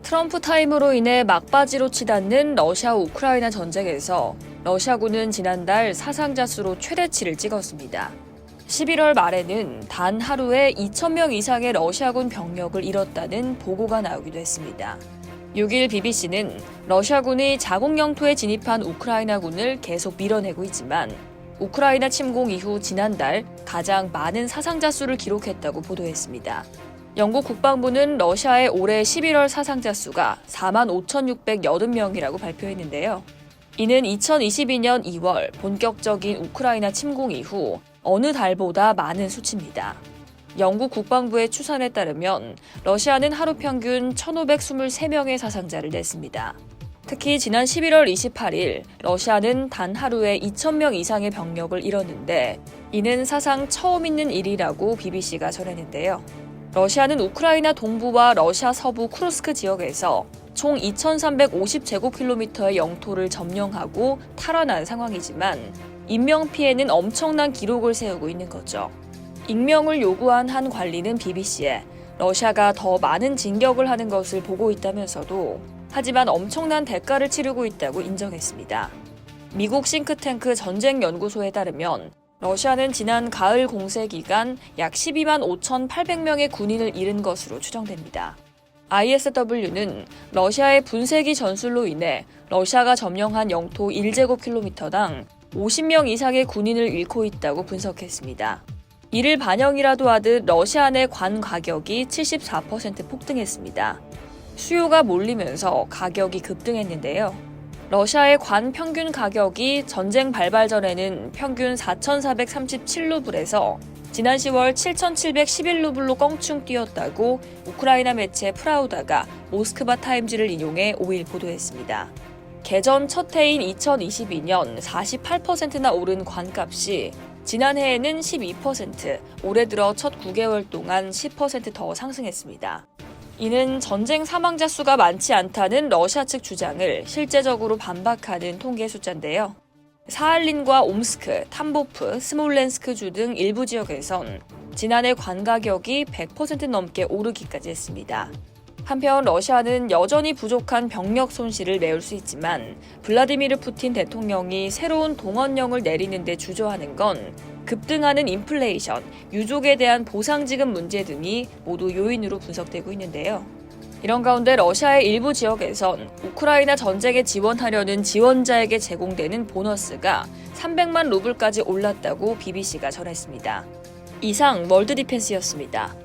트럼프 타임으로 인해 막바지로 치닫는 러시아 우크라이나 전쟁에서 러시아군은 지난달 사상자 수로 최대치를 찍었습니다. 11월 말에는 단 하루에 2,000명 이상의 러시아군 병력을 잃었다는 보고가 나오기도 했습니다. 6일 BBC는 러시아군이 자국 영토에 진입한 우크라이나군을 계속 밀어내고 있지만 우크라이나 침공 이후 지난달 가장 많은 사상자 수를 기록했다고 보도했습니다. 영국 국방부는 러시아의 올해 11월 사상자 수가 45,680명이라고 발표했는데요. 이는 2022년 2월 본격적인 우크라이나 침공 이후 어느 달보다 많은 수치입니다. 영국 국방부의 추산에 따르면 러시아는 하루 평균 1,523명의 사상자를 냈습니다. 특히 지난 11월 28일 러시아는 단 하루에 2,000명 이상의 병력을 잃었는데 이는 사상 처음 있는 일이라고 BBC가 전했는데요. 러시아는 우크라이나 동부와 러시아 서부 쿠르스크 지역에서 총 2,350제곱킬로미터의 영토를 점령하고 탈환한 상황이지만 인명피해는 엄청난 기록을 세우고 있는 거죠. 익명을 요구한 한 관리는 BBC에 러시아가 더 많은 진격을 하는 것을 보고 있다면서도 하지만 엄청난 대가를 치르고 있다고 인정했습니다. 미국 싱크탱크 전쟁연구소에 따르면 러시아는 지난 가을 공세 기간 약 12만 5,800명의 군인을 잃은 것으로 추정됩니다. ISW는 러시아의 분쇄기 전술로 인해 러시아가 점령한 영토 1제곱킬로미터당 50명 이상의 군인을 잃고 있다고 분석했습니다. 이를 반영이라도 하듯 러시아 내 관 가격이 74% 폭등했습니다. 수요가 몰리면서 가격이 급등했는데요. 러시아의 관 평균 가격이 전쟁 발발 전에는 평균 4,437루블에서 지난 10월 7,711루블로 껑충 뛰었다고 우크라이나 매체 프라우다가 모스크바 타임즈를 인용해 5일 보도했습니다. 개전 첫 해인 2022년 48%나 오른 관값이 지난해에는 12%, 올해 들어 첫 9개월 동안 10% 더 상승했습니다. 이는 전쟁 사망자 수가 많지 않다는 러시아 측 주장을 실제적으로 반박하는 통계 숫자인데요. 사할린과 옴스크, 탐보프, 스몰렌스크 주 등 일부 지역에선 지난해 관 가격이 100% 넘게 오르기까지 했습니다. 한편 러시아는 여전히 부족한 병력 손실을 메울 수 있지만 블라디미르 푸틴 대통령이 새로운 동원령을 내리는 데 주저하는 건 급등하는 인플레이션, 유족에 대한 보상 지급 문제 등이 모두 요인으로 분석되고 있는데요. 이런 가운데 러시아의 일부 지역에선 우크라이나 전쟁에 지원하려는 지원자에게 제공되는 보너스가 300만 루블까지 올랐다고 BBC가 전했습니다. 이상 월드 디펜스였습니다.